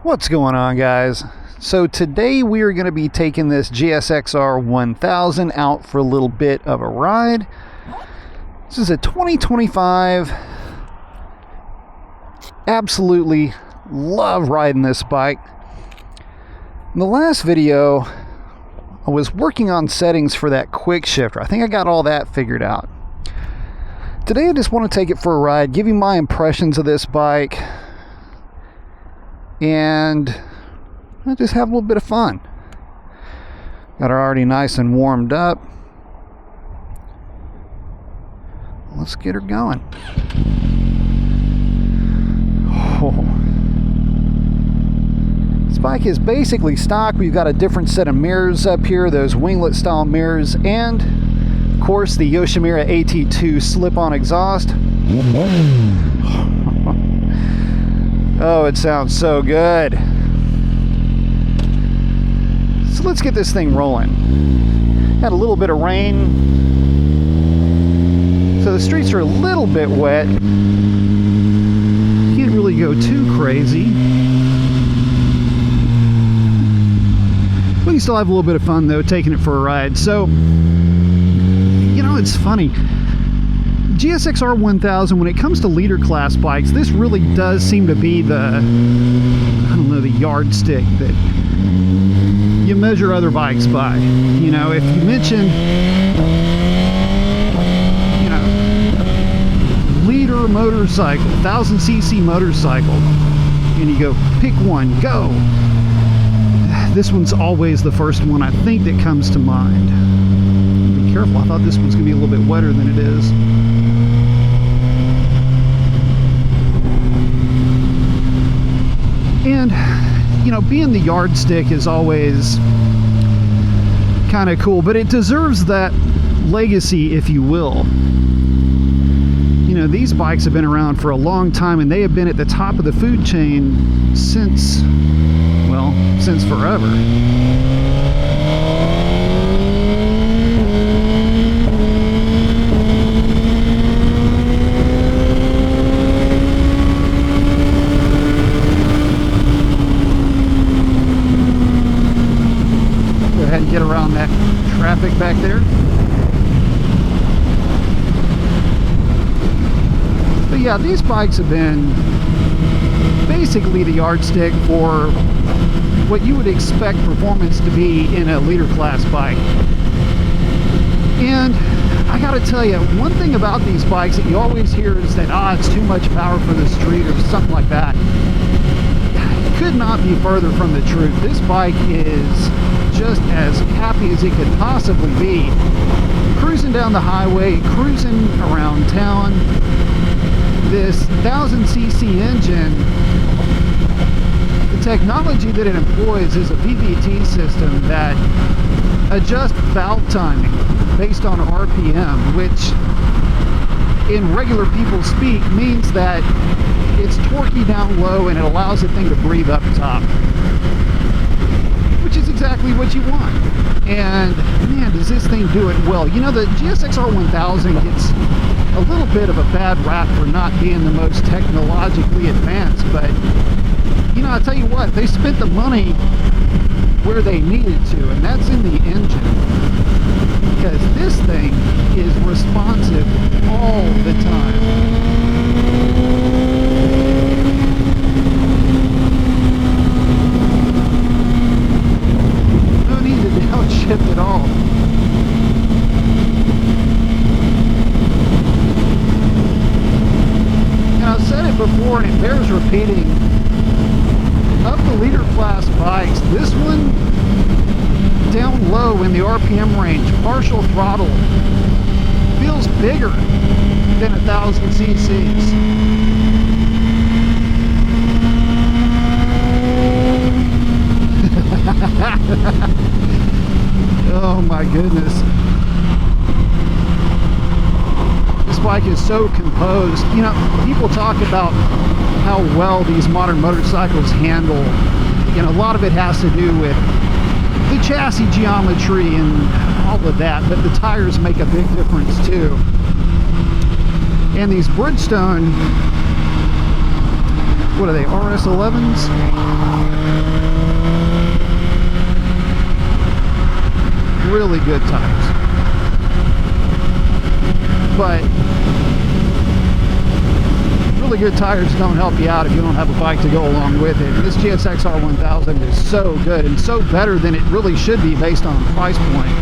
What's going on, guys? So today we are going to be taking this GSXR 1000 out for a little bit of a ride. This is a 2025. Absolutely love riding this bike. In the last video, I was working on settings for that quick shifter. I think I got all that figured out. Today I just want to take it for a ride, give you my impressions of this bike, and I just have a little bit of fun. Got her already nice and warmed up. Let's get her going. Oh. This bike is basically stock. We've got a different set of mirrors up here, those winglet style mirrors, and of course the Yoshimura AT2 slip-on exhaust. Oh, it sounds so good. So let's get this thing rolling. Had a little bit of rain, so the streets are a little bit wet. Can't really go too crazy. We can still have a little bit of fun though, taking it for a ride. So, you know, it's funny. GSXR 1000, when it comes to leader class bikes, this really does seem to be the, I don't know, the yardstick that you measure other bikes by. You know, if you mention, you know, leader motorcycle, 1000cc motorcycle, and you go, pick one, go. This one's always the first one I think that comes to mind. Be careful, I thought this one's gonna be a little bit wetter than it is. And, you know, being the yardstick is always kind of cool, but it deserves that legacy, if you will. You know, these bikes have been around for a long time, and they have been at the top of the food chain since, well, since forever. And get around that traffic back there. But yeah, these bikes have been basically the yardstick for what you would expect performance to be in a leader class bike. And I gotta tell you, one thing about these bikes that you always hear is that, it's too much power for the street or something like that. It could not be further from the truth. This bike is just as happy as it could possibly be. Cruising down the highway, cruising around town. This 1000cc engine, the technology that it employs is a VVT system that adjusts valve timing based on RPM, which in regular people speak means that it's torquey down low and it allows the thing to breathe up top, which is exactly what you want. And man, does this thing do it well. You know, the GSXR 1000 gets a little bit of a bad rap for not being the most technologically advanced, but you know, I tell you what, they spent the money where they needed to, and that's in the engine, because this thing is responsive all the time. Downshift at all. And I've said it before, and it bears repeating. Of the leader class bikes, this one down low in the RPM range, partial throttle, feels bigger than 1000 cc's. Oh my goodness. This bike is so composed. You know, people talk about how well these modern motorcycles handle. You know, a lot of it has to do with the chassis geometry and all of that, but the tires make a big difference too. And these Bridgestone What are they, RS11s? Really good tires. But really good tires don't help you out if you don't have a bike to go along with it. And this GSXR 1000 is so good and so better than it really should be based on the price point.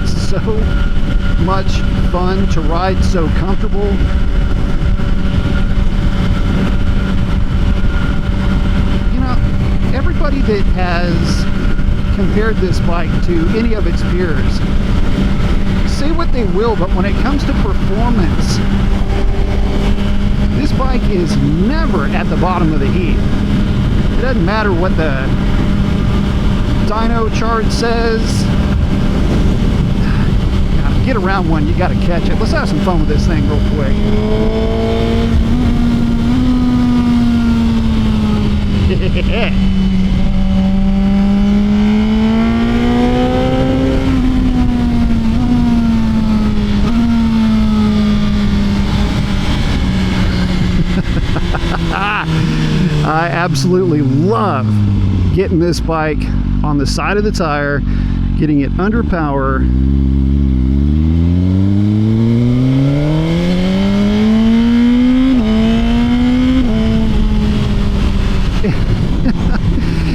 It's so much fun to ride, so comfortable. You know, everybody that has compared this bike to any of its peers, say what they will, but when it comes to performance, this bike is never at the bottom of the heap. It doesn't matter what the dyno chart says. Get around one, you got to catch it. Let's have some fun with this thing real quick. I absolutely love getting this bike on the side of the tire, getting it under power.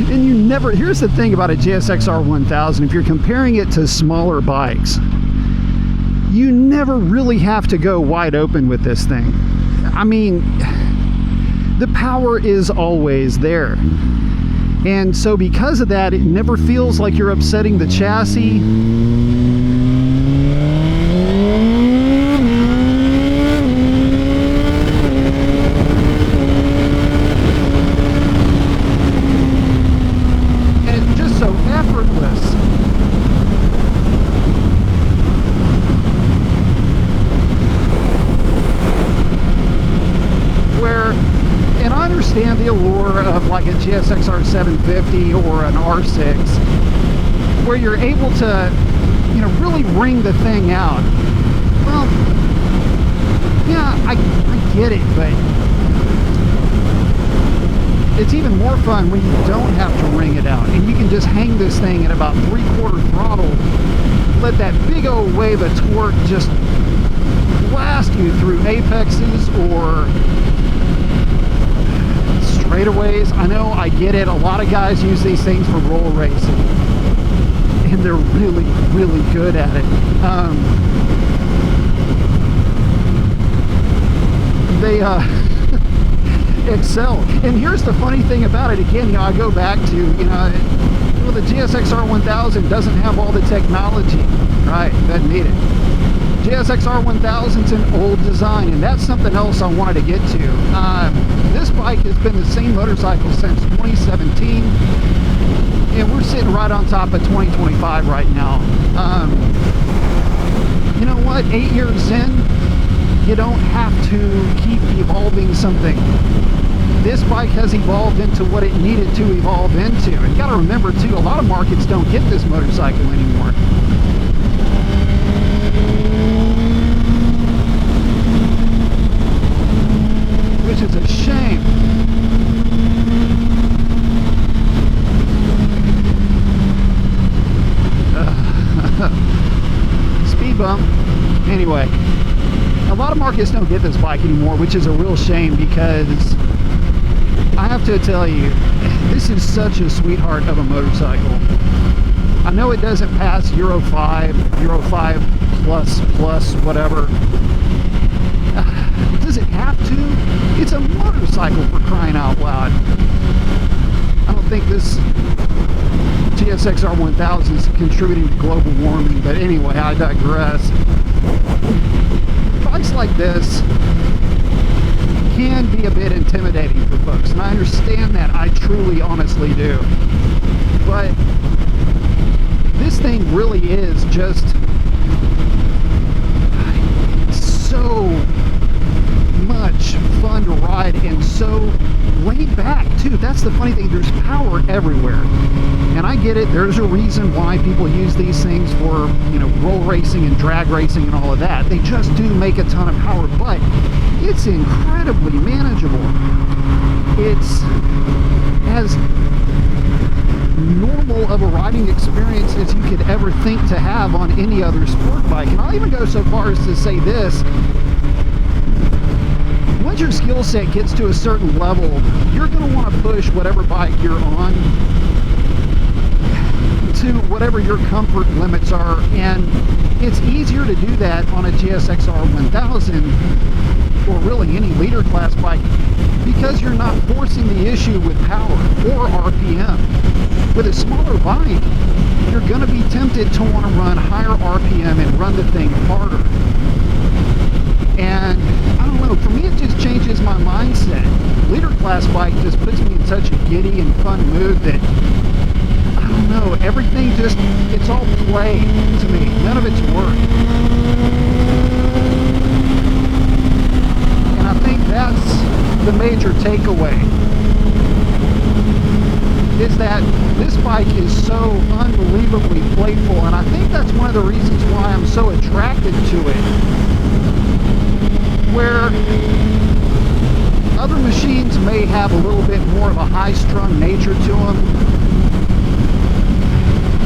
And you never, here's the thing about a GSXR 1000, if you're comparing it to smaller bikes, you never really have to go wide open with this thing. I mean, the power is always there. And so because of that, it never feels like you're upsetting the chassis. And it's just so effortless. And I understand the allure of like a GSXR 750 or an R6, where you're able to, you know, really wring the thing out. Well, yeah, I get it, but it's even more fun when you don't have to wring it out and you can just hang this thing at about 3/4 throttle, let that big old wave of torque just blast you through apexes or straightaways. I know, I get it. A lot of guys use these things for roll racing, and they're really, really good at it. They excel. And here's the funny thing about it. Again, you know, I go back to, you know, well, the GSXR 1000 doesn't have all the technology, right? Doesn't need it. GSXR 1000's an old design, and that's something else I wanted to get to. This bike has been the same motorcycle since 2017, and we're sitting right on top of 2025 right now. You know what? 8 years in, you don't have to keep evolving something. This bike has evolved into what it needed to evolve into. And you got to remember, too, a lot of markets don't get this motorcycle anymore. Which is a shame. Speed bump. Anyway, a lot of markets don't get this bike anymore, which is a real shame, because I have to tell you, this is such a sweetheart of a motorcycle. I know it doesn't pass Euro 5, Euro 5 plus, whatever. Does it have to? It's a motorcycle, for crying out loud. I don't think this GSXR 1000 is contributing to global warming, but anyway, I digress. Bikes like this can be a bit intimidating for folks, and I understand that. I truly, honestly do. But this thing really is just so much fun to ride, and so laid back too. That's the funny thing. There's power everywhere. And I get it, there's a reason why people use these things for, you know, roll racing and drag racing and all of that. They just do make a ton of power, but it's incredibly manageable. It's as normal of a riding experience as you could ever think to have on any other sport bike. And I'll even go so far as to say this: once your skill set gets to a certain level, you're going to want to push whatever bike you're on to whatever your comfort limits are, and it's easier to do that on a GSXR 1000 or really any leader class bike because you're not forcing the issue with power or RPM. With a smaller bike, you're going to be tempted to want to run higher RPM and run the thing harder. And I don't know, for me it just changes my mindset. Leader class bike just puts me in such a giddy and fun mood that, I don't know, everything just, it's all play to me. None of it's work. And I think that's the major takeaway, is that this bike is so unbelievably playful, and I think that's one of the reasons why I'm so attracted to it. Where other machines may have a little bit more of a high-strung nature to them,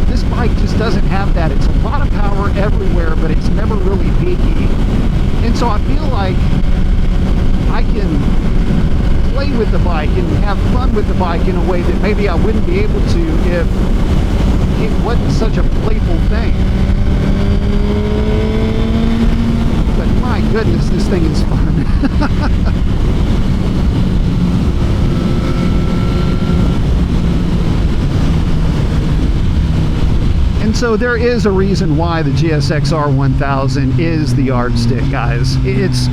this bike just doesn't have that. It's a lot of power everywhere, but it's never really peaky. And so I feel like I can play with the bike and have fun with the bike in a way that maybe I wouldn't be able to if it wasn't such a playful thing. But my goodness, this thing is fun. And so there is a reason why the GSXR 1000 is the yardstick, guys. It's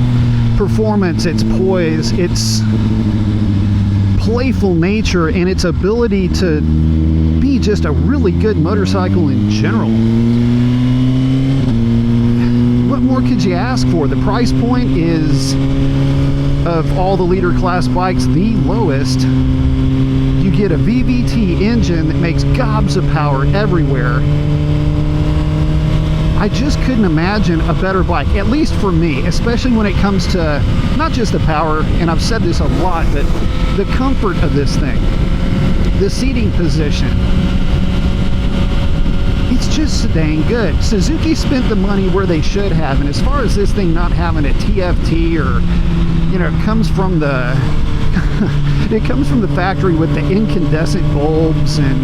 performance, it's poise, it's playful nature, and its ability to be just a really good motorcycle in general. What more could you ask for? The price point is, of all the leader class bikes, the lowest. You get a VVT engine that makes gobs of power everywhere. I just couldn't imagine a better bike, at least for me, especially when it comes to not just the power, and I've said this a lot, but the comfort of this thing, the seating position. It's just so dang good. Suzuki spent the money where they should have, and as far as this thing not having a TFT, or, you know, it comes from the it comes from the factory with the incandescent bulbs and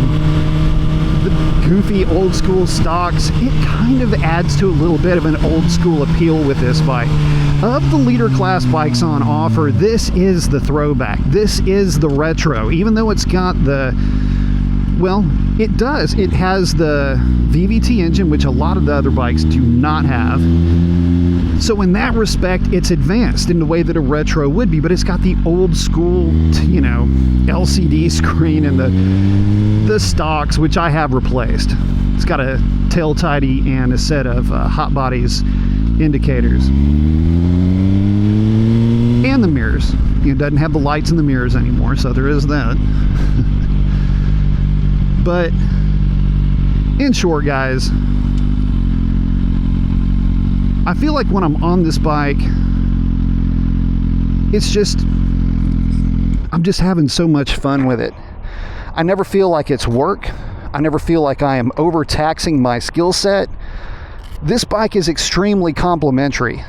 the goofy old school stocks. It kind of adds to a little bit of an old school appeal with this bike. Of the leader class bikes on offer, this is the throwback. This is the retro, even though it's got the, well, it does. It has the VVT engine, which a lot of the other bikes do not have. So in that respect, it's advanced in the way that a retro would be, but it's got the old school, you know, LCD screen and the stocks, which I have replaced. It's got a tail tidy and a set of hot bodies indicators. And the mirrors. It doesn't have the lights in the mirrors anymore, so there is that. But in short, guys, I feel like when I'm on this bike, it's just, I'm just having so much fun with it. I never feel like it's work. I never feel like I am overtaxing my skill set. This bike is extremely complimentary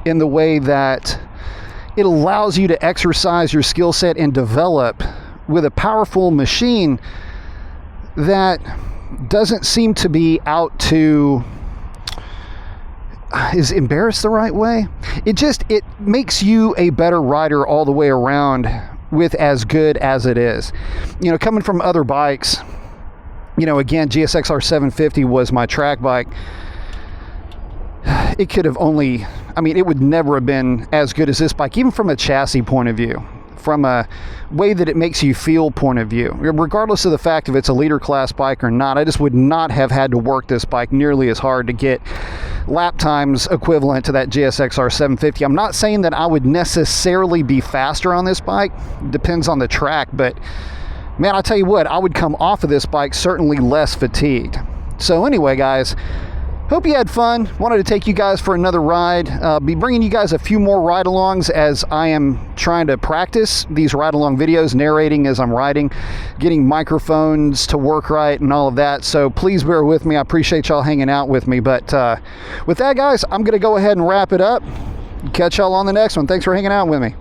in the way that it allows you to exercise your skill set and develop with a powerful machine that doesn't seem to be out to, is embarrassed the right way? It makes you a better rider all the way around with as good as it is. You know, coming from other bikes, you know, again, GSXR 750 was my track bike. It could have only, I mean, it would never have been as good as this bike, even from a chassis point of view, from a way that it makes you feel point of view. Regardless of the fact if it's a leader class bike or not, I just would not have had to work this bike nearly as hard to get lap times equivalent to that GSXR 750. I'm not saying that I would necessarily be faster on this bike. Depends on the track, but man, I tell you what, I would come off of this bike certainly less fatigued. So anyway, guys, hope you had fun. Wanted to take you guys for another ride. Be bringing you guys a few more ride-alongs as I am trying to practice these ride-along videos, narrating as I'm riding, getting microphones to work right and all of that. So please bear with me. I appreciate y'all hanging out with me. But with that, guys, I'm going to go ahead and wrap it up. Catch y'all on the next one. Thanks for hanging out with me.